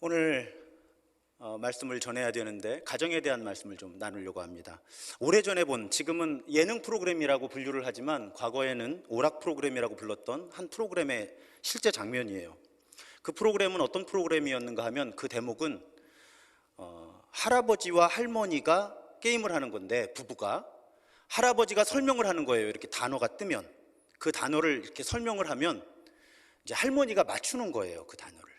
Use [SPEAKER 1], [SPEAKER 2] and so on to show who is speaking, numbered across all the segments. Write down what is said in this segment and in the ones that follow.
[SPEAKER 1] 오늘 말씀을 전해야 되는데 가정에 대한 말씀을 좀 나누려고 합니다. 오래전에 본, 지금은 예능 프로그램이라고 분류를 하지만 과거에는 오락 프로그램이라고 불렀던 한 프로그램의 실제 장면이에요. 그 프로그램은 어떤 프로그램이었는가 하면 그 대목은 할아버지와 할머니가 게임을 하는 건데, 부부가 할아버지가 설명을 하는 거예요. 이렇게 단어가 뜨면 그 단어를 이렇게 설명을 하면 이제 할머니가 맞추는 거예요, 그 단어를.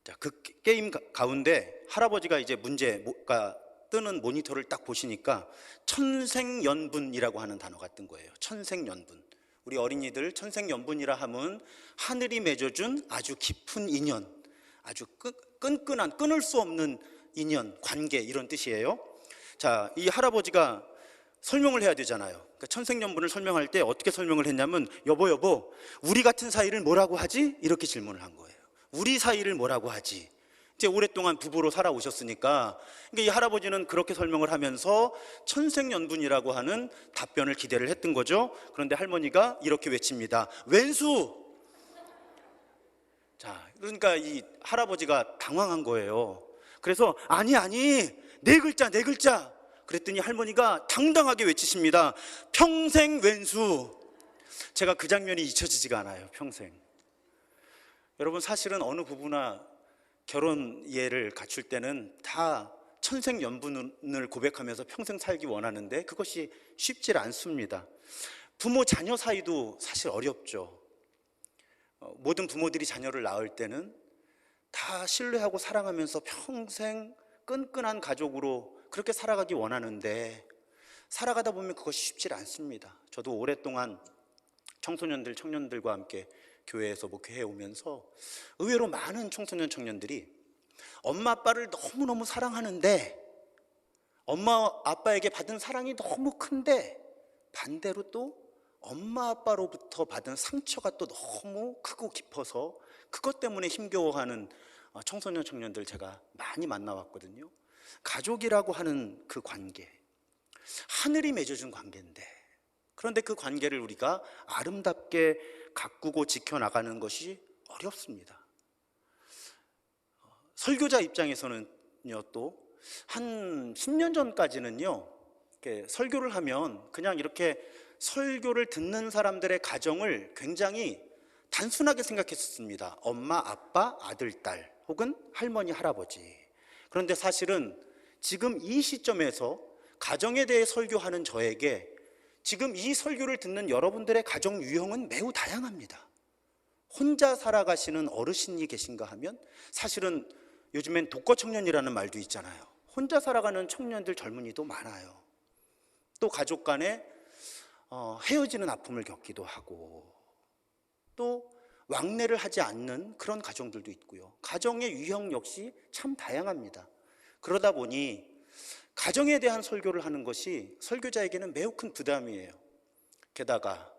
[SPEAKER 1] 자, 그 게임 가운데 할아버지가 이제 문제가 뜨는 모니터를 딱 보시니까 천생연분이라고 하는 단어가 뜬 거예요. 천생연분. 우리 어린이들 천생연분이라 하면 하늘이 맺어준 아주 깊은 인연, 아주 끈끈한, 끊을 수 없는 인연, 관계, 이런 뜻이에요. 자, 이 할아버지가 설명을 해야 되잖아요. 그러니까 천생연분을 설명할 때 어떻게 설명을 했냐면, 여보, 우리 같은 사이를 뭐라고 하지? 이렇게 질문을 한 거예요. 우리 사이를 뭐라고 하지? 이제 오랫동안 부부로 살아오셨으니까. 그러니까 이 할아버지는 그렇게 설명을 하면서 천생연분이라고 하는 답변을 기대를 했던 거죠. 그런데 할머니가 이렇게 외칩니다. 왼수! 자, 그러니까 이 할아버지가 당황한 거예요. 그래서 아니, 네 글자. 그랬더니 할머니가 당당하게 외치십니다. 평생 왼수. 제가 그 장면이 잊혀지지가 않아요, 평생. 여러분, 사실은 어느 부부나 결혼 예를 갖출 때는 다 천생연분을 고백하면서 평생 살기 원하는데 그것이 쉽지 않습니다. 부모 자녀 사이도 사실 어렵죠. 모든 부모들이 자녀를 낳을 때는 다 신뢰하고 사랑하면서 평생 끈끈한 가족으로 그렇게 살아가기 원하는데, 살아가다 보면 그것이 쉽지 않습니다. 저도 오랫동안 청소년들, 청년들과 함께 교회에서 목회해 오면서 의외로 많은 청소년, 청년들이 엄마 아빠를 너무너무 사랑하는데 엄마 아빠에게 받은 사랑이 너무 큰데 반대로 또 엄마 아빠로부터 받은 상처가 또 너무 크고 깊어서 그것 때문에 힘겨워하는 청소년, 청년들 제가 많이 만나왔거든요. 가족이라고 하는 그 관계, 하늘이 맺어준 관계인데, 그런데 그 관계를 우리가 아름답게 가꾸고 지켜나가는 것이 어렵습니다. 설교자 입장에서는요, 또 한 10년 전까지는요, 이렇게 설교를 하면 그냥 이렇게 설교를 듣는 사람들의 가정을 굉장히 단순하게 생각했었습니다. 엄마, 아빠, 아들, 딸, 혹은 할머니, 할아버지. 그런데 사실은 지금 이 시점에서 가정에 대해 설교하는 저에게 지금 이 설교를 듣는 여러분들의 가정 유형은 매우 다양합니다. 혼자 살아가시는 어르신이 계신가 하면 사실은 요즘엔 독거청년이라는 말도 있잖아요. 혼자 살아가는 청년들, 젊은이도 많아요. 또 가족 간에 헤어지는 아픔을 겪기도 하고, 또 왕래를 하지 않는 그런 가정들도 있고요. 가정의 유형 역시 참 다양합니다. 그러다 보니 가정에 대한 설교를 하는 것이 설교자에게는 매우 큰 부담이에요. 게다가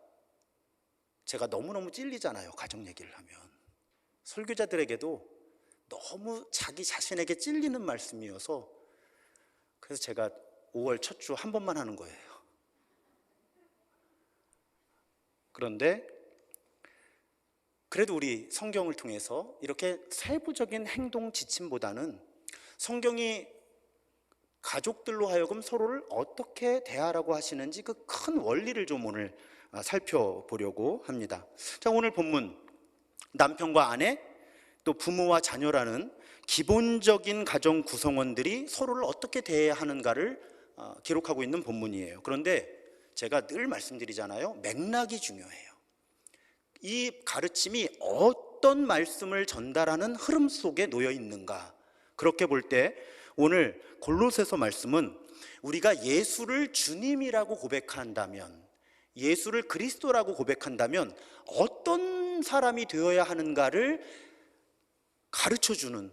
[SPEAKER 1] 제가 너무너무 찔리잖아요, 가정 얘기를 하면. 설교자들에게도 너무 자기 자신에게 찔리는 말씀이어서 그래서 제가 5월 첫 주 한 번만 하는 거예요. 그런데 그래도 우리 성경을 통해서 이렇게 세부적인 행동 지침보다는 성경이 가족들로 하여금 서로를 어떻게 대하라고 하시는지 그 큰 원리를 좀 오늘 살펴보려고 합니다. 자, 오늘 본문, 남편과 아내 또 부모와 자녀라는 기본적인 가정 구성원들이 서로를 어떻게 대해야 하는가를 기록하고 있는 본문이에요. 그런데 제가 늘 말씀드리잖아요, 맥락이 중요해요. 이 가르침이 어떤 말씀을 전달하는 흐름 속에 놓여 있는가, 그렇게 볼 때 오늘 골로새서 말씀은 우리가 예수를 주님이라고 고백한다면, 예수를 그리스도라고 고백한다면 어떤 사람이 되어야 하는가를 가르쳐주는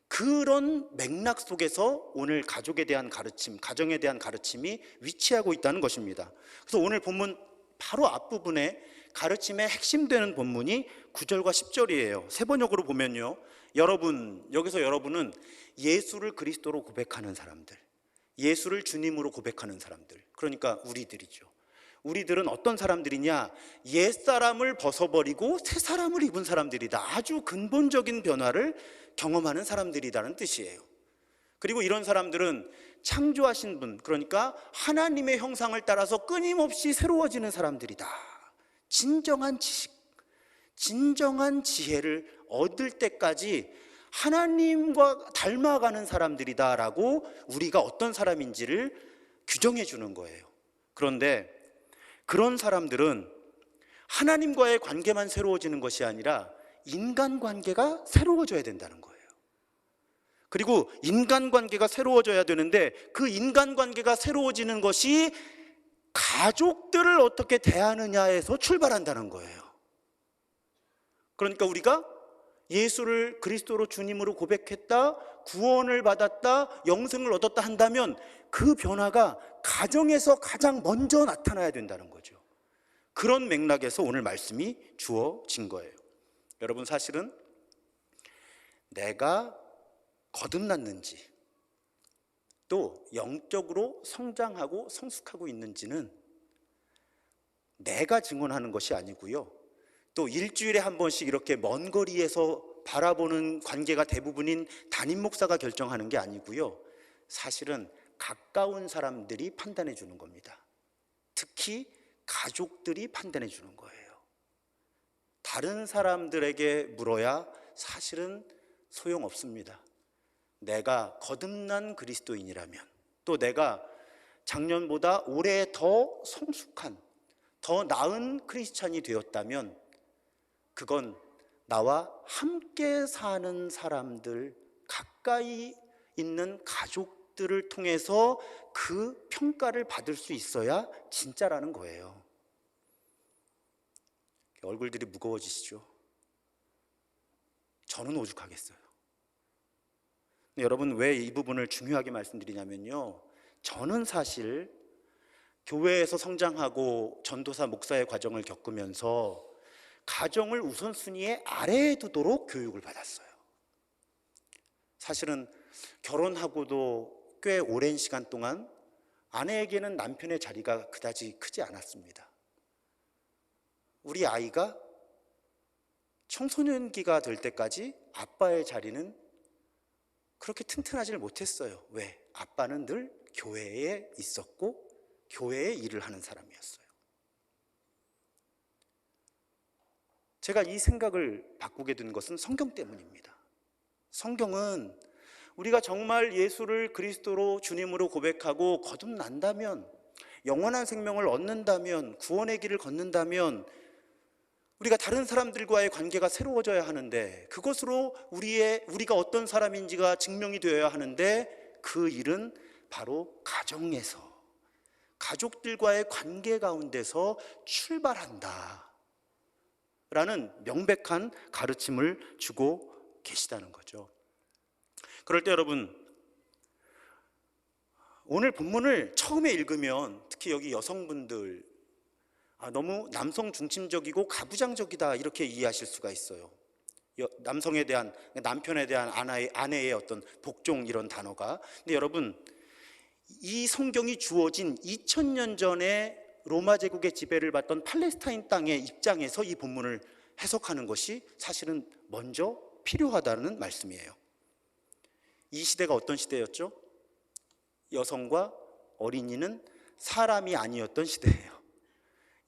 [SPEAKER 1] 그런 맥락 속에서 오늘 가족에 대한 가르침, 가정에 대한 가르침이 위치하고 있다는 것입니다. 그래서 오늘 본문 바로 앞부분에 가르침의 핵심 되는 본문이 9절과 10절이에요. 세 번역으로 보면요, 여기서 여러분은 예수를 그리스도로 고백하는 사람들, 예수를 주님으로 고백하는 사람들, 그러니까 우리들이죠. 우리들은 어떤 사람들이냐? 옛사람을 벗어버리고 새 사람을 입은 사람들이다. 아주 근본적인 변화를 경험하는 사람들이라는 뜻이에요. 그리고 이런 사람들은 창조하신 분, 그러니까 하나님의 형상을 따라서 끊임없이 새로워지는 사람들이다. 진정한 지식, 진정한 지혜를 얻을 때까지 하나님과 닮아가는 사람들이다라고 우리가 어떤 사람인지를 규정해 주는 거예요. 그런데 그런 사람들은 하나님과의 관계만 새로워지는 것이 아니라 인간관계가 새로워져야 된다는 거예요. 그리고 인간관계가 새로워져야 되는데 그 인간관계가 새로워지는 것이 가족들을 어떻게 대하느냐에서 출발한다는 거예요. 그러니까 우리가 예수를 그리스도로 주님으로 고백했다, 구원을 받았다, 영생을 얻었다 한다면 그 변화가 가정에서 가장 먼저 나타나야 된다는 거죠. 그런 맥락에서 오늘 말씀이 주어진 거예요. 여러분, 사실은 내가 거듭났는지 또 영적으로 성장하고 성숙하고 있는지는 내가 증언하는 것이 아니고요, 또 일주일에 한 번씩 이렇게 먼 거리에서 바라보는 관계가 대부분인 담임 목사가 결정하는 게 아니고요, 사실은 가까운 사람들이 판단해 주는 겁니다. 특히 가족들이 판단해 주는 거예요. 다른 사람들에게 물어야 사실은 소용없습니다. 내가 거듭난 그리스도인이라면, 또 내가 작년보다 올해 더 성숙한, 더 나은 크리스찬이 되었다면 그건 나와 함께 사는 사람들, 가까이 있는 가족들을 통해서 그 평가를 받을 수 있어야 진짜라는 거예요. 얼굴들이 무거워지시죠? 저는 오죽하겠어요. 여러분, 왜 이 부분을 중요하게 말씀드리냐면요, 저는 사실 교회에서 성장하고 전도사 목사의 과정을 겪으면서 가정을 우선순위에 아래에 두도록 교육을 받았어요. 사실은 결혼하고도 꽤 오랜 시간 동안 아내에게는 남편의 자리가 그다지 크지 않았습니다. 우리 아이가 청소년기가 될 때까지 아빠의 자리는 그렇게 튼튼하지를 못했어요. 왜? 아빠는 늘 교회에 있었고 교회에 일을 하는 사람이었어요. 제가 이 생각을 바꾸게 된 것은 성경 때문입니다. 성경은 우리가 정말 예수를 그리스도로 주님으로 고백하고 거듭난다면, 영원한 생명을 얻는다면, 구원의 길을 걷는다면 우리가 다른 사람들과의 관계가 새로워져야 하는데, 그것으로 우리가 어떤 사람인지가 증명이 되어야 하는데, 그 일은 바로 가정에서, 가족들과의 관계 가운데서 출발한다 라는 명백한 가르침을 주고 계시다는 거죠. 그럴 때 여러분, 오늘 본문을 처음에 읽으면 특히 여기 여성분들 너무 남성 중심적이고 가부장적이다 이렇게 이해하실 수가 있어요. 남성에 대한, 남편에 대한 아내의 어떤 복종 이런 단어가. 근데 여러분, 이 성경이 주어진 2000년 전에 로마 제국의 지배를 받던 팔레스타인 땅의 입장에서 이 본문을 해석하는 것이 사실은 먼저 필요하다는 말씀이에요. 이 시대가 어떤 시대였죠? 여성과 어린이는 사람이 아니었던 시대예요.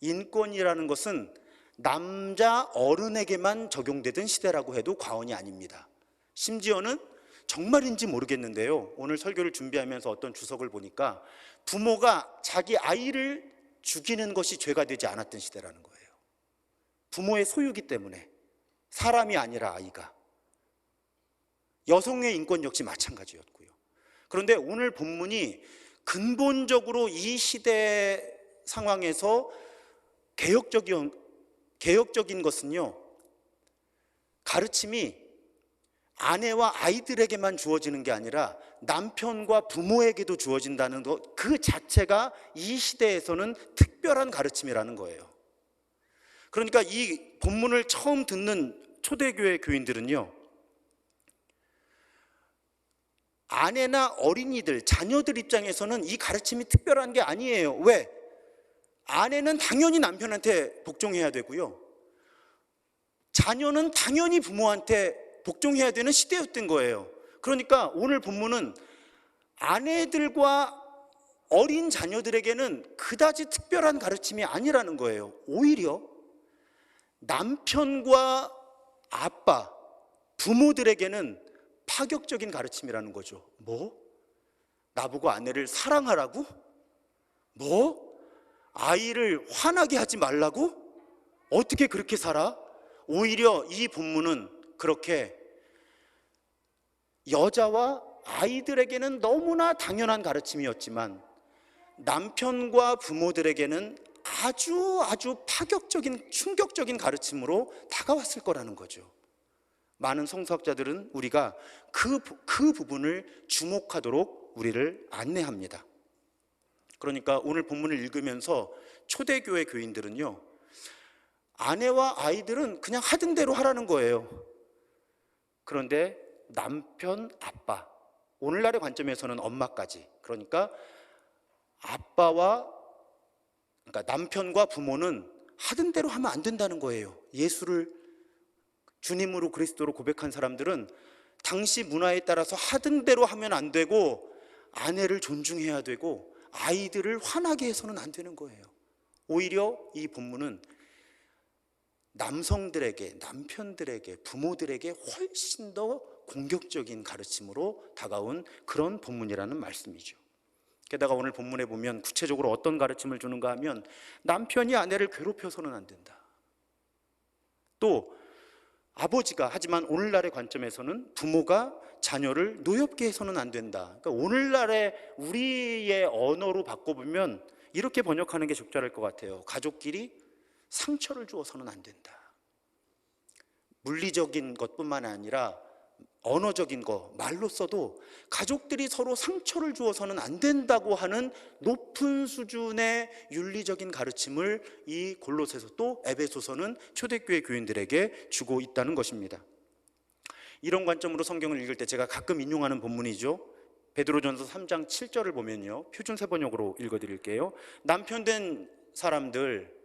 [SPEAKER 1] 인권이라는 것은 남자 어른에게만 적용되던 시대라고 해도 과언이 아닙니다. 심지어는 정말인지 모르겠는데요, 오늘 설교를 준비하면서 어떤 주석을 보니까 부모가 자기 아이를 죽이는 것이 죄가 되지 않았던 시대라는 거예요. 부모의 소유기 때문에, 사람이 아니라 아이가. 여성의 인권 역시 마찬가지였고요. 그런데 오늘 본문이 근본적으로 이 시대 상황에서 개혁적인 것은요, 가르침이 아내와 아이들에게만 주어지는 게 아니라 남편과 부모에게도 주어진다는 것, 그 자체가 이 시대에서는 특별한 가르침이라는 거예요. 그러니까 이 본문을 처음 듣는 초대교회 교인들은요, 아내나 어린이들, 자녀들 입장에서는 이 가르침이 특별한 게 아니에요. 왜? 아내는 당연히 남편한테 복종해야 되고요, 자녀는 당연히 부모한테 복종해야 되는 시대였던 거예요. 그러니까 오늘 본문은 아내들과 어린 자녀들에게는 그다지 특별한 가르침이 아니라는 거예요. 오히려 남편과 아빠, 부모들에게는 파격적인 가르침이라는 거죠. 뭐? 나보고 아내를 사랑하라고? 뭐? 아이를 화나게 하지 말라고? 어떻게 그렇게 살아? 오히려 이 본문은 그렇게 여자와 아이들에게는 너무나 당연한 가르침이었지만 남편과 부모들에게는 아주 파격적인, 충격적인 가르침으로 다가왔을 거라는 거죠. 많은 성서학자들은 우리가 그 부분을 주목하도록 우리를 안내합니다. 그러니까 오늘 본문을 읽으면서 초대교회 교인들은요, 아내와 아이들은 그냥 하던 대로 하라는 거예요. 그런데 남편, 아빠, 오늘날의 관점에서는 엄마까지, 그러니까 남편과 부모는 하던 대로 하면 안 된다는 거예요. 예수를 주님으로, 그리스도로 고백한 사람들은 당시 문화에 따라서 하던 대로 하면 안 되고, 아내를 존중해야 되고, 아이들을 화나게 해서는 안 되는 거예요. 오히려 이 본문은 남성들에게, 남편들에게, 부모들에게 훨씬 더 공격적인 가르침으로 다가온 그런 본문이라는 말씀이죠. 게다가 오늘 본문에 보면 구체적으로 어떤 가르침을 주는가 하면, 남편이 아내를 괴롭혀서는 안 된다. 또 아버지가, 하지만 오늘날의 관점에서는 부모가 자녀를 노엽게 해서는 안 된다. 그러니까 오늘날의 우리의 언어로 바꿔보면 이렇게 번역하는 게 적절할 것 같아요. 가족끼리 상처를 주어서는 안 된다. 물리적인 것뿐만 아니라 언어적인 거, 말로써도 가족들이 서로 상처를 주어서는 안 된다고 하는 높은 수준의 윤리적인 가르침을 이 골로새서, 또 에베소서는 초대교회 교인들에게 주고 있다는 것입니다. 이런 관점으로 성경을 읽을 때 제가 가끔 인용하는 본문이죠. 베드로전서 3장 7절을 보면요, 표준 세번역으로 읽어드릴게요. 남편 된 사람들,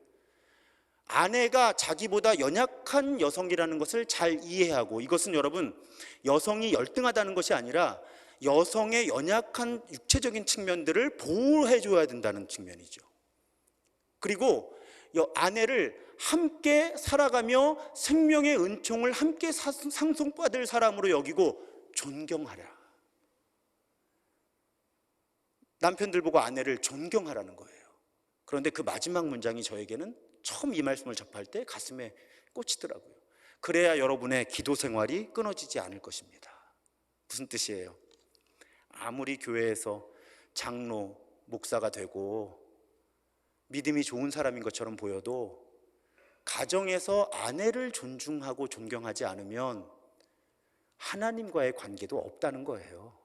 [SPEAKER 1] 아내가 자기보다 연약한 여성이라는 것을 잘 이해하고, 이것은 여러분 여성이 열등하다는 것이 아니라 여성의 연약한 육체적인 측면들을 보호해줘야 된다는 측면이죠. 그리고 아내를 함께 살아가며 생명의 은총을 함께 상속받을 사람으로 여기고 존경하라. 남편들 보고 아내를 존경하라는 거예요. 그런데 그 마지막 문장이 저에게는 처음 이 말씀을 접할 때 가슴에 꽂히더라고요. 그래야 여러분의 기도 생활이 끊어지지 않을 것입니다. 무슨 뜻이에요? 아무리 교회에서 장로, 목사가 되고 믿음이 좋은 사람인 것처럼 보여도 가정에서 아내를 존중하고 존경하지 않으면 하나님과의 관계도 없다는 거예요.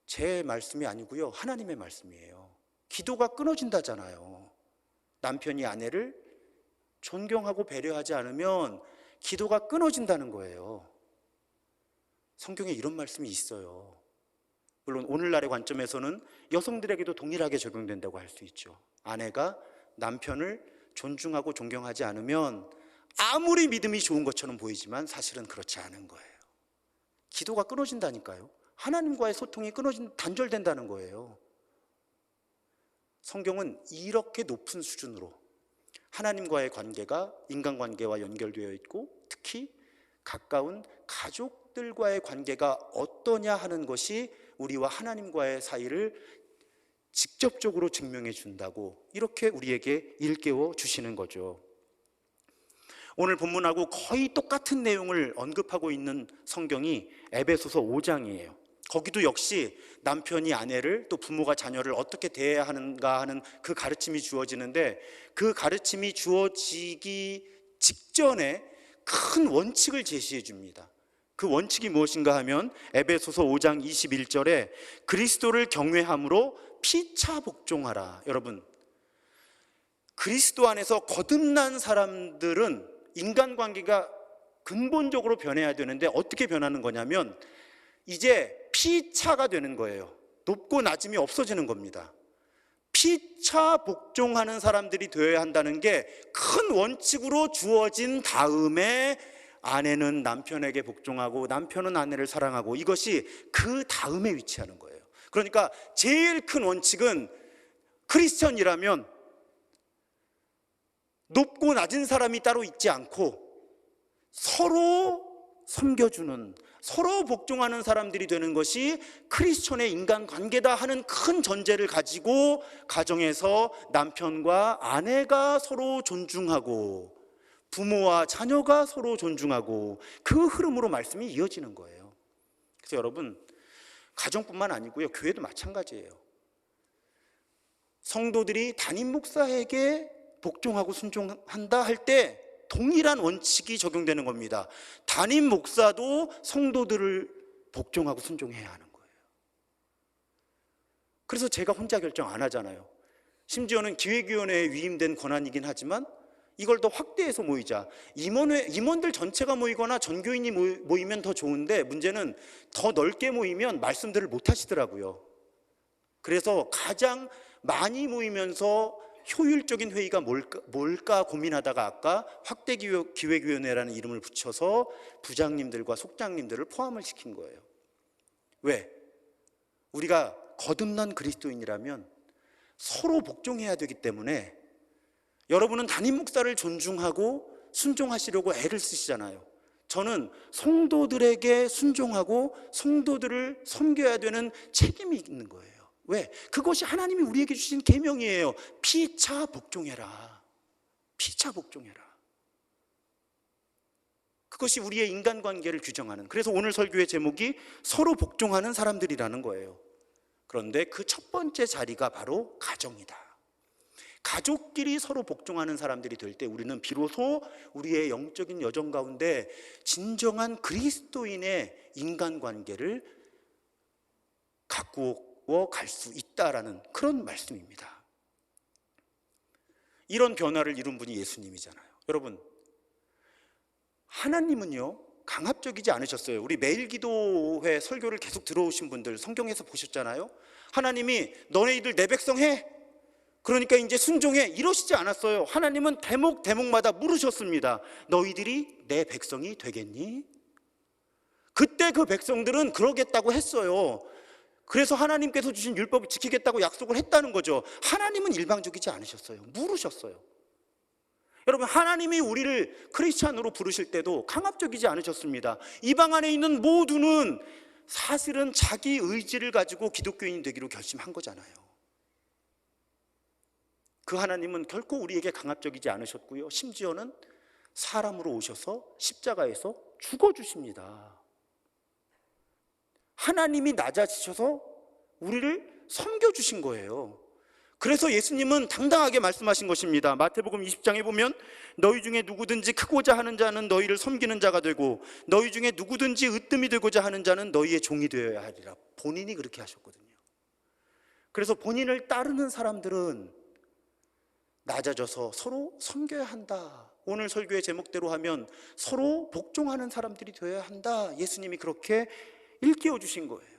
[SPEAKER 1] 제 말씀이 아니고요, 하나님의 말씀이에요. 기도가 끊어진다잖아요. 남편이 아내를 존경하고 배려하지 않으면 기도가 끊어진다는 거예요. 성경에 이런 말씀이 있어요. 물론 오늘날의 관점에서는 여성들에게도 동일하게 적용된다고 할 수 있죠. 아내가 남편을 존중하고 존경하지 않으면 아무리 믿음이 좋은 것처럼 보이지만 사실은 그렇지 않은 거예요. 기도가 끊어진다니까요. 하나님과의 소통이 단절된다는 거예요. 성경은 이렇게 높은 수준으로 하나님과의 관계가 인간관계와 연결되어 있고, 특히 가까운 가족들과의 관계가 어떠냐 하는 것이 우리와 하나님과의 사이를 직접적으로 증명해 준다고 이렇게 우리에게 일깨워 주시는 거죠. 오늘 본문하고 거의 똑같은 내용을 언급하고 있는 성경이 에베소서 5장이에요. 거기도 역시 남편이 아내를, 또 부모가 자녀를 어떻게 대해야 하는가 하는 그 가르침이 주어지는데, 그 가르침이 주어지기 직전에 큰 원칙을 제시해 줍니다. 그 원칙이 무엇인가 하면 에베소서 5장 21절에 그리스도를 경외함으로 피차 복종하라. 여러분, 그리스도 안에서 거듭난 사람들은 인간관계가 근본적으로 변해야 되는데, 어떻게 변하는 거냐면 이제 피차가 되는 거예요. 높고 낮음이 없어지는 겁니다. 피차 복종하는 사람들이 되어야 한다는 게 큰 원칙으로 주어진 다음에 아내는 남편에게 복종하고 남편은 아내를 사랑하고, 이것이 그 다음에 위치하는 거예요. 그러니까 제일 큰 원칙은 크리스천이라면 높고 낮은 사람이 따로 있지 않고 서로 섬겨주는, 서로 복종하는 사람들이 되는 것이 크리스천의 인간관계다 하는 큰 전제를 가지고 가정에서 남편과 아내가 서로 존중하고 부모와 자녀가 서로 존중하고, 그 흐름으로 말씀이 이어지는 거예요. 그래서 여러분, 가정뿐만 아니고요, 교회도 마찬가지예요. 성도들이 담임 목사에게 복종하고 순종한다 할 때 동일한 원칙이 적용되는 겁니다. 담임 목사도 성도들을 복종하고 순종해야 하는 거예요. 그래서 제가 혼자 결정 안 하잖아요. 심지어는 기획위원회에 위임된 권한이긴 하지만 이걸 더 확대해서 모이자. 임원들 전체가 모이거나 전교인이 모이면 더 좋은데, 문제는 더 넓게 모이면 말씀들을 못 하시더라고요. 그래서 가장 많이 모이면서 효율적인 회의가 뭘까 고민하다가 아까 확대기획위원회라는 이름을 붙여서 부장님들과 속장님들을 포함을 시킨 거예요. 왜? 우리가 거듭난 그리스도인이라면 서로 복종해야 되기 때문에, 여러분은 담임 목사를 존중하고 순종하시려고 애를 쓰시잖아요. 저는 성도들에게 순종하고 성도들을 섬겨야 되는 책임이 있는 거예요. 왜? 그것이 하나님이 우리에게 주신 계명이에요. 피차 복종해라. 피차 복종해라. 그것이 우리의 인간관계를 규정하는, 그래서 오늘 설교의 제목이 서로 복종하는 사람들이라는 거예요. 그런데 그 첫 번째 자리가 바로 가정이다. 가족끼리 서로 복종하는 사람들이 될 때 우리는 비로소 우리의 영적인 여정 가운데 진정한 그리스도인의 인간관계를 가꾸어 갈 수 있다라는 그런 말씀입니다. 이런 변화를 이룬 분이 예수님이잖아요. 여러분, 하나님은요 강압적이지 않으셨어요. 우리 매일기도회 설교를 계속 들어오신 분들 성경에서 보셨잖아요. 하나님이 너네들 내 백성 해, 그러니까 이제 순종해, 이러시지 않았어요. 하나님은 대목마다 물으셨습니다. 너희들이 내 백성이 되겠니? 그때 그 백성들은 그러겠다고 했어요. 그래서 하나님께서 주신 율법을 지키겠다고 약속을 했다는 거죠. 하나님은 일방적이지 않으셨어요. 물으셨어요. 여러분, 하나님이 우리를 크리스찬으로 부르실 때도 강압적이지 않으셨습니다. 이방 안에 있는 모두는 사실은 자기 의지를 가지고 기독교인이 되기로 결심한 거잖아요. 그 하나님은 결코 우리에게 강압적이지 않으셨고요, 심지어는 사람으로 오셔서 십자가에서 죽어주십니다. 하나님이 낮아지셔서 우리를 섬겨주신 거예요. 그래서 예수님은 당당하게 말씀하신 것입니다. 마태복음 20장에 보면 너희 중에 누구든지 크고자 하는 자는 너희를 섬기는 자가 되고 너희 중에 누구든지 으뜸이 되고자 하는 자는 너희의 종이 되어야 하리라. 본인이 그렇게 하셨거든요. 그래서 본인을 따르는 사람들은 낮아져서 서로 섬겨야 한다. 오늘 설교의 제목대로 하면 서로 복종하는 사람들이 되어야 한다. 예수님이 그렇게 일깨워 주신 거예요.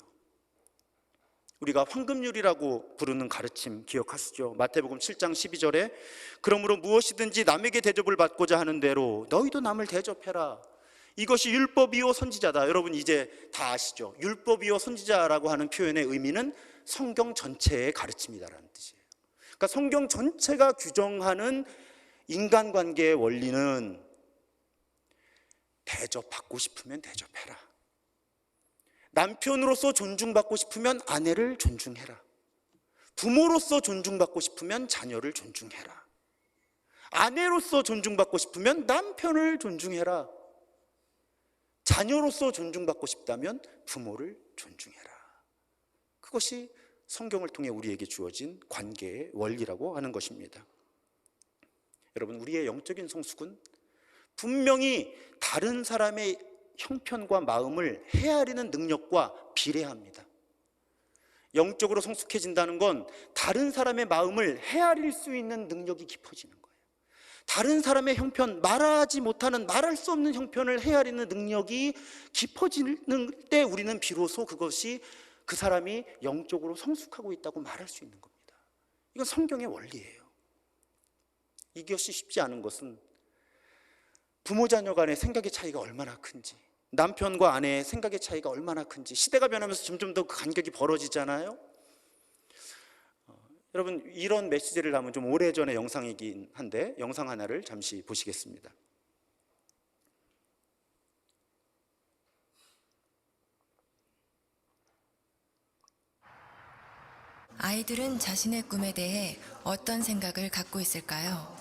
[SPEAKER 1] 우리가 황금률이라고 부르는 가르침 기억하시죠? 마태복음 7장 12절에 그러므로 무엇이든지 남에게 대접을 받고자 하는 대로 너희도 남을 대접해라. 이것이 율법이요 선지자다. 여러분 이제 다 아시죠? 율법이요 선지자라고 하는 표현의 의미는 성경 전체의 가르침이다라는 뜻이에요. 그러니까 성경 전체가 규정하는 인간관계의 원리는 대접받고 싶으면 대접해라. 남편으로서 존중받고 싶으면 아내를 존중해라. 부모로서 존중받고 싶으면 자녀를 존중해라. 아내로서 존중받고 싶으면 남편을 존중해라. 자녀로서 존중받고 싶다면 부모를 존중해라. 그것이 성경을 통해 우리에게 주어진 관계의 원리라고 하는 것입니다. 여러분, 우리의 영적인 성숙은 분명히 다른 사람의 형편과 마음을 헤아리는 능력과 비례합니다. 영적으로 성숙해진다는 건 다른 사람의 마음을 헤아릴 수 있는 능력이 깊어지는 거예요. 다른 사람의 형편, 말하지 못하는, 말할 수 없는 형편을 헤아리는 능력이 깊어지는 때 우리는 비로소 그것이 그 사람이 영적으로 성숙하고 있다고 말할 수 있는 겁니다. 이건 성경의 원리예요. 이것이 쉽지 않은 것은 부모 자녀 간의 생각의 차이가 얼마나 큰지, 남편과 아내의 생각의 차이가 얼마나 큰지, 시대가 변하면서 점점 더 그 간격이 벌어지잖아요. 여러분, 이런 메시지를 담은 좀 오래전의 영상이긴 한데 영상 하나를 잠시 보시겠습니다.
[SPEAKER 2] 아이들은 자신의 꿈에 대해 어떤 생각을 갖고 있을까요?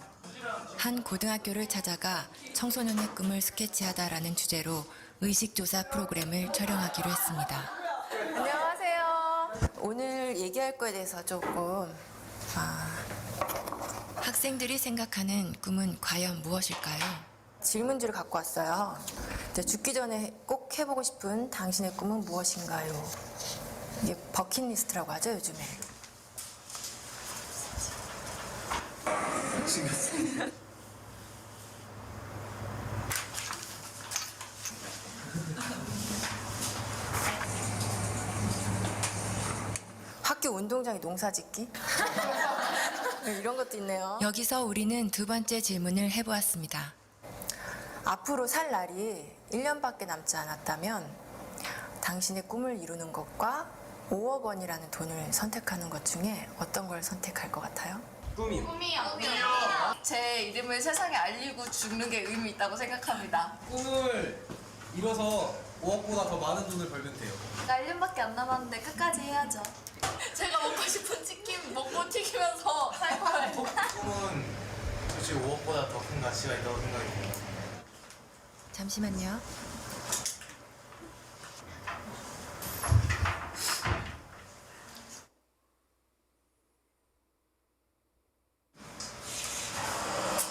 [SPEAKER 2] 한 고등학교를 찾아가 청소년의 꿈을 스케치하다라는 주제로 의식조사 프로그램을 촬영하기로 했습니다. 안녕하세요. 오늘 얘기할 거에 대해서 조금 학생들이 생각하는 꿈은 과연 무엇일까요? 질문지를 갖고 왔어요. 죽기 전에 꼭 해보고 싶은 당신의 꿈은 무엇인가요? 이게 버킷리스트라고 하죠, 요즘에. 학교 운동장에 농사 짓기? 이런 것도 있네요. 여기서 우리는 두 번째 질문을 해보았습니다. 앞으로 살 날이 1년밖에 남지 않았다면 당신의 꿈을 이루는 것과 5억 원이라는 돈을 선택하는 것 중에 어떤 걸 선택할 것 같아요?
[SPEAKER 3] 꿈이요. 제 이름을 세상에 알리고 죽는 게 의미 있다고 생각합니다.
[SPEAKER 4] 꿈을 이뤄서 5억보다 더 많은 돈을 벌면 돼요.
[SPEAKER 3] 나 1년밖에 안 남았는데 끝까지 해야죠. 제가 먹고 싶은 치킨 먹고 튀기면서 살 거예요.
[SPEAKER 5] 꿈은 솔직히 5억보다 더 큰 가치가 있다고 생각이 돼요.
[SPEAKER 2] 잠시만요.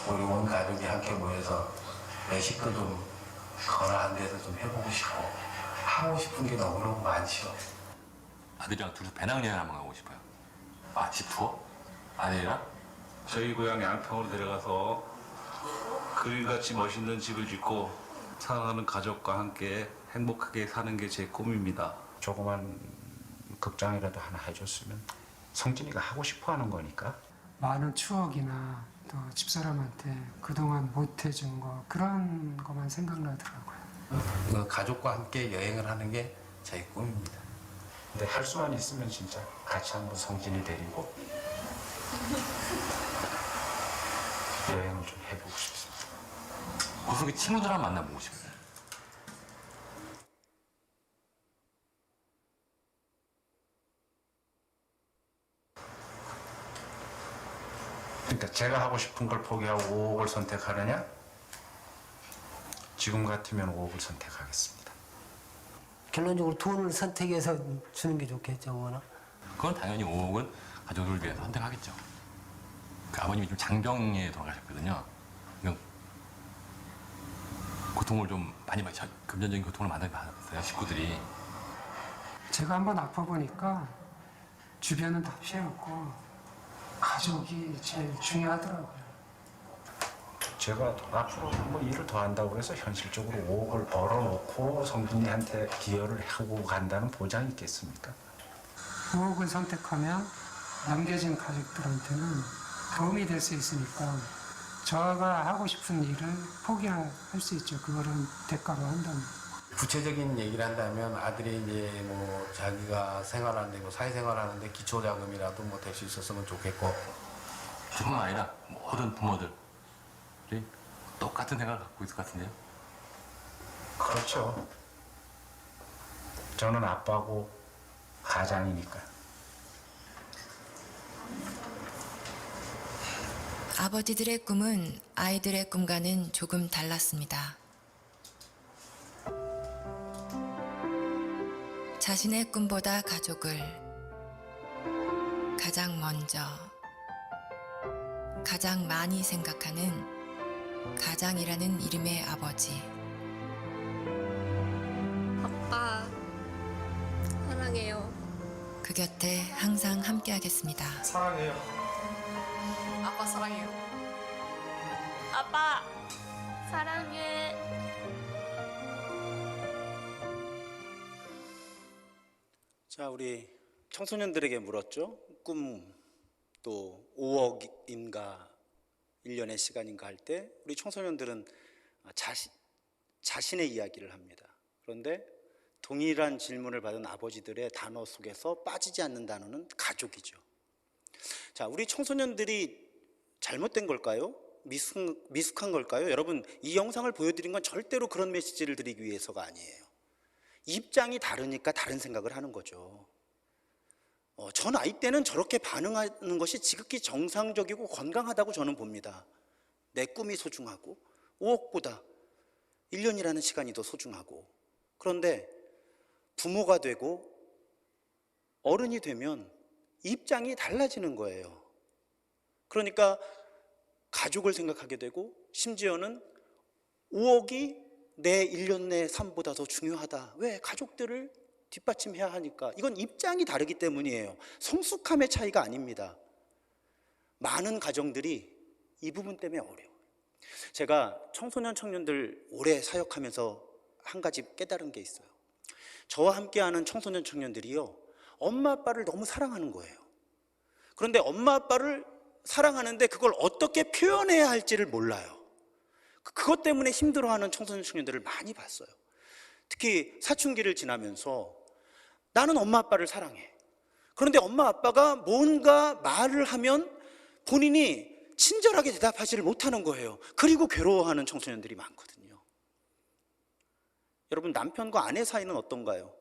[SPEAKER 5] 우리 온 가족이 함께 모여서 내 식구도 건강한 데서 좀 해보고 싶고 하고 싶은 게 너무너무 많죠.
[SPEAKER 6] 아들이랑 둘이서 배낭여행 한번 가고 싶어요. 집 투어? 아들이랑?
[SPEAKER 7] 저희 고향 양평으로 데려가서 그릴같이 멋있는 집을 짓고 사랑하는 가족과 함께 행복하게 사는 게 제 꿈입니다.
[SPEAKER 8] 조그만 극장이라도 하나 해줬으면 성진이가 하고 싶어 하는 거니까.
[SPEAKER 9] 많은 추억이나 또 집사람한테 그동안 못 해준 거 그런 것만 생각나더라고요.
[SPEAKER 5] 가족과 함께 여행을 하는 게 제 꿈입니다.
[SPEAKER 8] 근데 할 수만 있으면 진짜 같이 한번 성진이 데리고 여행을 좀 해보고 싶습니다.
[SPEAKER 6] 그 속에 친구들랑 만나보고 싶어요.
[SPEAKER 8] 그러니까 제가 하고 싶은 걸 포기하고 5억을 선택하느냐? 지금 같으면 5억을 선택하겠습니다.
[SPEAKER 10] 결론적으로 돈을 선택해서 주는 게 좋겠죠, 뭐나.
[SPEAKER 6] 그건 당연히 5억은 가족을 위해서 선택하겠죠. 그 아버님이 좀 장병에 돌아가셨거든요. 그러니까 고통을 좀 많이 받으셨어요. 금전적인 고통을 많이 받았어요, 식구들이.
[SPEAKER 9] 제가 한번 아파 보니까 주변은 다 피해갔고 가족이 제일 중요하더라고요.
[SPEAKER 8] 제가 앞으로 한번 일을 더 한다고 해서 현실적으로 5억을 벌어놓고 성진이한테 기여를 하고 간다는 보장이 있겠습니까?
[SPEAKER 9] 5억을 선택하면 남겨진 가족들한테는 도움이 될 수 있으니까 저가 하고 싶은 일을 포기할 수 있죠. 그거를 대가로 한다면.
[SPEAKER 5] 구체적인 얘기를 한다면 아들이 이제 뭐 자기가 생활하는데 뭐 사회생활하는데 기초자금이라도 뭐 될 수 있었으면 좋겠고.
[SPEAKER 6] 저뿐만 아니라 모든 부모들이 똑같은 생각을 갖고 있을 것 같은데요.
[SPEAKER 8] 그렇죠. 저는 아빠고 가장이니까.
[SPEAKER 2] 아버지들의 꿈은 아이들의 꿈과는 조금 달랐습니다. 자신의 꿈보다 가족을 가장 먼저, 가장 많이 생각하는 가장이라는 이름의 아버지.
[SPEAKER 3] 아빠 사랑해요.
[SPEAKER 2] 그 곁에 항상 함께하겠습니다.
[SPEAKER 4] 사랑해요.
[SPEAKER 3] 아빠 사랑해요.
[SPEAKER 11] 아빠 사랑해.
[SPEAKER 1] 자, 우리 청소년들에게 물었죠. 꿈 또 5억인가 1년의 시간인가 할 때 우리 청소년들은 자신의 이야기를 합니다. 그런데 동일한 질문을 받은 아버지들의 단어 속에서 빠지지 않는 단어는 가족이죠. 자, 우리 청소년들이 잘못된 걸까요? 미숙한 걸까요? 여러분, 이 영상을 보여드린 건 절대로 그런 메시지를 드리기 위해서가 아니에요. 입장이 다르니까 다른 생각을 하는 거죠. 전 아이 때는 저렇게 반응하는 것이 지극히 정상적이고 건강하다고 저는 봅니다. 내 꿈이 소중하고 5억보다 1년이라는 시간이 더 소중하고. 그런데 부모가 되고 어른이 되면 입장이 달라지는 거예요. 그러니까 가족을 생각하게 되고 심지어는 5억이 내 1년 내 삶보다 더 중요하다. 왜? 가족들을 뒷받침해야 하니까. 이건 입장이 다르기 때문이에요. 성숙함의 차이가 아닙니다. 많은 가정들이 이 부분 때문에 어려워요. 제가 청소년 청년들 오래 사역하면서 한 가지 깨달은 게 있어요. 저와 함께하는 청소년 청년들이요, 엄마 아빠를 너무 사랑하는 거예요. 그런데 엄마 아빠를 사랑하는데 그걸 어떻게 표현해야 할지를 몰라요. 그것 때문에 힘들어하는 청소년 청년들을 많이 봤어요. 특히 사춘기를 지나면서 나는 엄마 아빠를 사랑해. 그런데 엄마 아빠가 뭔가 말을 하면 본인이 친절하게 대답하지를 못하는 거예요. 그리고 괴로워하는 청소년들이 많거든요. 여러분, 남편과 아내 사이는 어떤가요?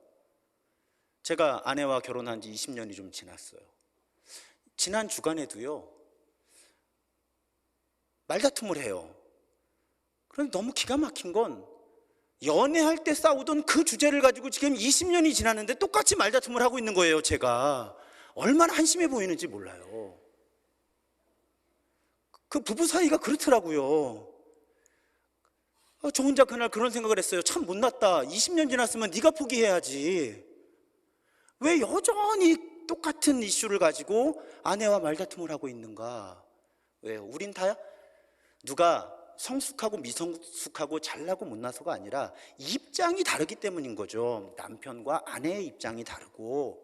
[SPEAKER 1] 제가 아내와 결혼한 지 20년이 좀 지났어요. 지난 주간에도요, 말다툼을 해요. 그런데 너무 기가 막힌 건 연애할 때 싸우던 그 주제를 가지고 지금 20년이 지났는데 똑같이 말다툼을 하고 있는 거예요. 제가 얼마나 한심해 보이는지 몰라요. 그 부부 사이가 그렇더라고요. 저 혼자 그날 그런 생각을 했어요. 참 못났다. 20년 지났으면 네가 포기해야지. 왜 여전히 똑같은 이슈를 가지고 아내와 말다툼을 하고 있는가? 왜요? 우린 다 누가 성숙하고 미성숙하고 잘나고 못나서가 아니라 입장이 다르기 때문인 거죠. 남편과 아내의 입장이 다르고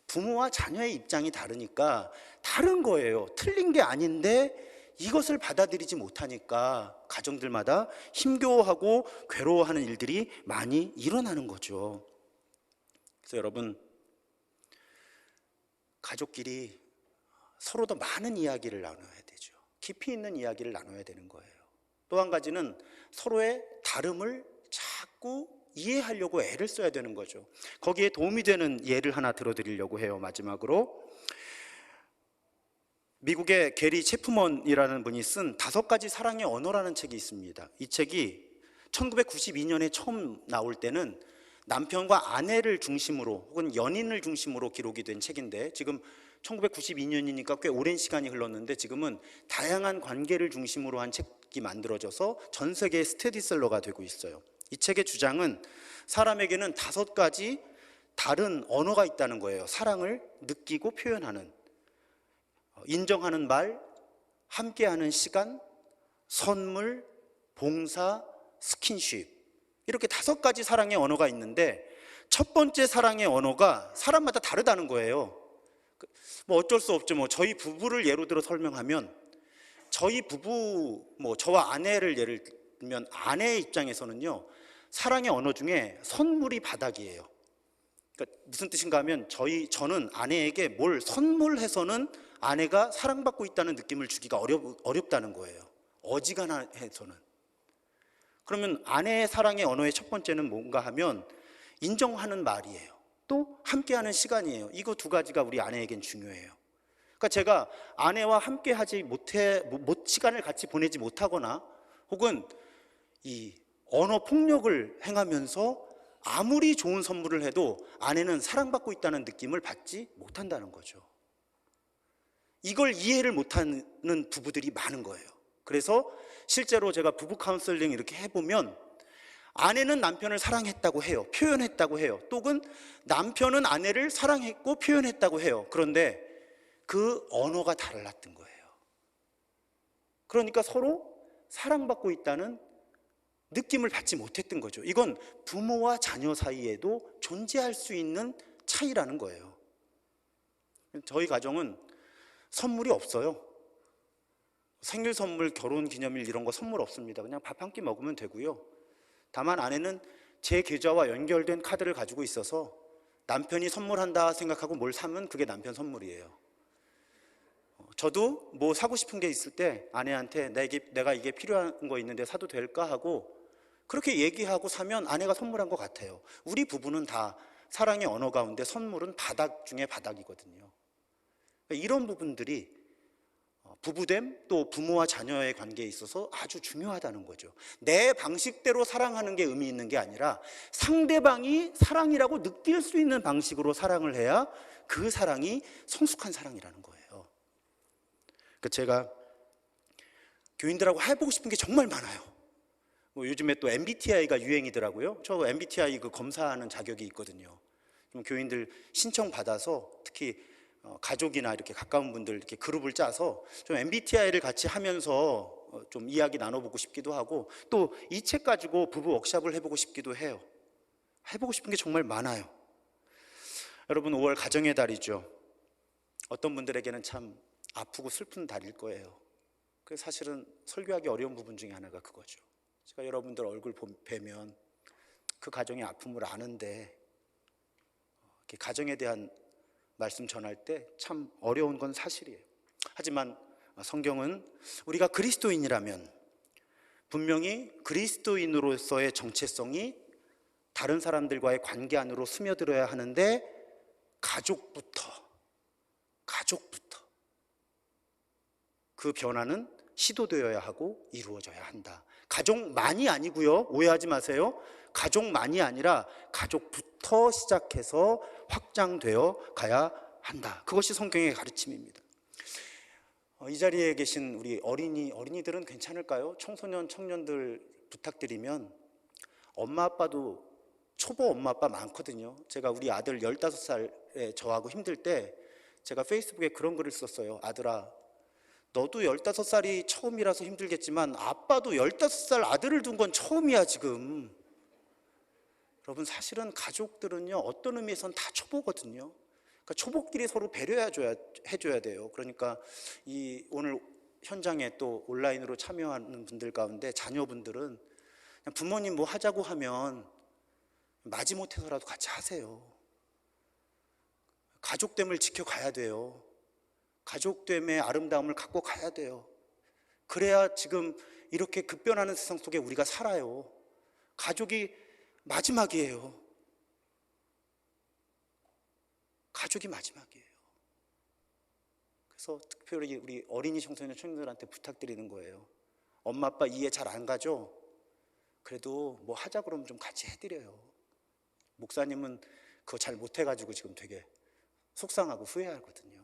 [SPEAKER 1] 부모와 자녀의 입장이 다르니까 다른 거예요. 틀린 게 아닌데 이것을 받아들이지 못하니까 가정들마다 힘겨워하고 괴로워하는 일들이 많이 일어나는 거죠. 그래서 여러분, 가족끼리 서로 더 많은 이야기를 나눠야 되죠. 깊이 있는 이야기를 나눠야 되는 거예요. 또 한 가지는 서로의 다름을 자꾸 이해하려고 애를 써야 되는 거죠. 거기에 도움이 되는 예를 하나 들어드리려고 해요. 마지막으로 미국의 게리 체프먼이라는 분이 쓴 5가지 사랑의 언어라는 책이 있습니다. 이 책이 1992년에 처음 나올 때는 남편과 아내를 중심으로 혹은 연인을 중심으로 기록이 된 책인데 지금 1992년이니까 꽤 오랜 시간이 흘렀는데 지금은 다양한 관계를 중심으로 한 책이 만들어져서 전 세계의 스테디셀러가 되고 있어요. 이 책의 주장은 사람에게는 5가지 다른 언어가 있다는 거예요. 사랑을 느끼고 표현하는, 인정하는 말, 함께하는 시간, 선물, 봉사, 스킨십, 이렇게 5가지 사랑의 언어가 있는데 첫 번째 사랑의 언어가 사람마다 다르다는 거예요. 뭐 어쩔 수 없죠. 뭐 저희 부부를 예로 들어 설명하면 저희 부부, 뭐 저와 아내를 예를 들면 아내의 입장에서는요, 사랑의 언어 중에 선물이 바닥이에요. 그러니까 무슨 뜻인가 하면 저는 아내에게 뭘 선물해서는 아내가 사랑받고 있다는 느낌을 주기가 어렵다는 거예요. 어지간해서는. 그러면 아내의 사랑의 언어의 첫 번째는 뭔가 하면 인정하는 말이에요. 또 함께하는 시간이에요. 이거 2가지가 우리 아내에겐 중요해요. 그러니까 제가 아내와 함께하지 시간을 같이 보내지 못하거나 혹은 이 언어 폭력을 행하면서 아무리 좋은 선물을 해도 아내는 사랑받고 있다는 느낌을 받지 못한다는 거죠. 이걸 이해를 못하는 부부들이 많은 거예요. 그래서 실제로 제가 부부 카운슬링 이렇게 해보면 아내는 남편을 사랑했다고 해요. 표현했다고 해요. 또는 남편은 아내를 사랑했고 표현했다고 해요. 그런데 그 언어가 달랐던 거예요. 그러니까 서로 사랑받고 있다는 느낌을 받지 못했던 거죠. 이건 부모와 자녀 사이에도 존재할 수 있는 차이라는 거예요. 저희 가정은 선물이 없어요. 생일 선물, 결혼 기념일 이런 거 선물 없습니다. 그냥 밥 한 끼 먹으면 되고요. 다만 아내는 제 계좌와 연결된 카드를 가지고 있어서 남편이 선물한다 생각하고 뭘 사면 그게 남편 선물이에요. 저도 뭐 사고 싶은 게 있을 때 아내한테 내가 이게 필요한 거 있는데 사도 될까 하고 그렇게 얘기하고 사면 아내가 선물한 것 같아요. 우리 부부는 다 사랑의 언어 가운데 선물은 바닥 중에 바닥이거든요. 이런 부분들이 부부됨 또 부모와 자녀의 관계에 있어서 아주 중요하다는 거죠. 내 방식대로 사랑하는 게 의미 있는 게 아니라 상대방이 사랑이라고 느낄 수 있는 방식으로 사랑을 해야 그 사랑이 성숙한 사랑이라는 거예요. 제가 교인들하고 해보고 싶은 게 정말 많아요. 뭐 요즘에 또 MBTI가 유행이더라고요. 저 MBTI 그 검사하는 자격이 있거든요. 좀 교인들 신청 받아서 특히 가족이나 이렇게 가까운 분들 이렇게 그룹을 짜서 좀 MBTI를 같이 하면서 좀 이야기 나눠보고 싶기도 하고 또 이 책 가지고 부부 워크숍을 해보고 싶기도 해요. 해보고 싶은 게 정말 많아요. 여러분 5월 가정의 달이죠. 어떤 분들에게는 참 아프고 슬픈 달일 거예요. 그래서 사실은 설교하기 어려운 부분 중에 하나가 그거죠. 제가 여러분들 얼굴 뵈면 그 가정의 아픔을 아는데 이렇게 가정에 대한 말씀 전할 때 참 어려운 건 사실이에요. 하지만 성경은 우리가 그리스도인이라면 분명히 그리스도인으로서의 정체성이 다른 사람들과의 관계 안으로 스며들어야 하는데 가족부터 그 변화는 시도되어야 하고 이루어져야 한다. 가족만이 아니고요. 오해하지 마세요. 가족만이 아니라 가족부터 시작해서 확장되어 가야 한다. 그것이 성경의 가르침입니다. 이 자리에 계신 우리 어린이들은 괜찮을까요? 청소년, 청년들 부탁드리면 엄마 아빠도 초보 엄마 아빠 많거든요. 제가 우리 아들 15살에 저하고 힘들 때 제가 페이스북에 그런 글을 썼어요. 아들아, 너도 15살이 처음이라서 힘들겠지만 아빠도 15살 아들을 둔 건 처음이야 지금. 여러분 사실은 가족들은요 어떤 의미에서는 다 초보거든요. 그러니까 초보끼리 서로 배려해줘야 돼요. 그러니까 이 오늘 현장에 또 온라인으로 참여하는 분들 가운데 자녀분들은 그냥 부모님 뭐 하자고 하면 마지못해서라도 같이 하세요. 가족됨을 지켜가야 돼요. 가족됨의 아름다움을 갖고 가야 돼요. 그래야 지금 이렇게 급변하는 세상 속에 우리가 살아요. 가족이 마지막이에요. 가족이 마지막이에요. 그래서 특별히 우리 어린이 청소년 청년들한테 부탁드리는 거예요. 엄마 아빠 이해 잘 안 가죠? 그래도 뭐 하자 그러면 좀 같이 해드려요. 목사님은 그거 잘 못해가지고 지금 되게 속상하고 후회하거든요.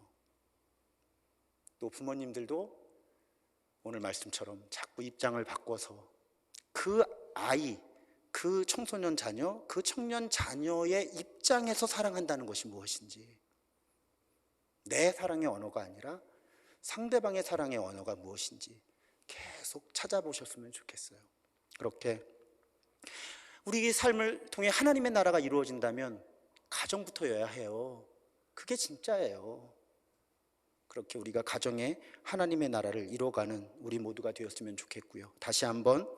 [SPEAKER 1] 또 부모님들도 오늘 말씀처럼 자꾸 입장을 바꿔서 그 아이, 그 청소년 자녀, 그 청년 자녀의 입장에서 사랑한다는 것이 무엇인지, 내 사랑의 언어가 아니라 상대방의 사랑의 언어가 무엇인지 계속 찾아보셨으면 좋겠어요. 그렇게 우리 삶을 통해 하나님의 나라가 이루어진다면 가정부터여야 해요. 그게 진짜예요. 그렇게 우리가 가정에 하나님의 나라를 이뤄가는 우리 모두가 되었으면 좋겠고요. 다시 한번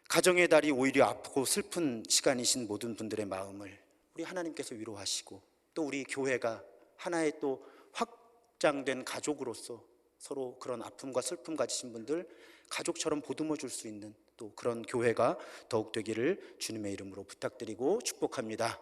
[SPEAKER 1] 가정의 달이 오히려 아프고 슬픈 시간이신 모든 분들의 마음을 우리 하나님께서 위로하시고 또 우리 교회가 하나의 또 확장된 가족으로서 서로 그런 아픔과 슬픔 가지신 분들 가족처럼 보듬어 줄 수 있는 또 그런 교회가 더욱 되기를 주님의 이름으로 부탁드리고 축복합니다.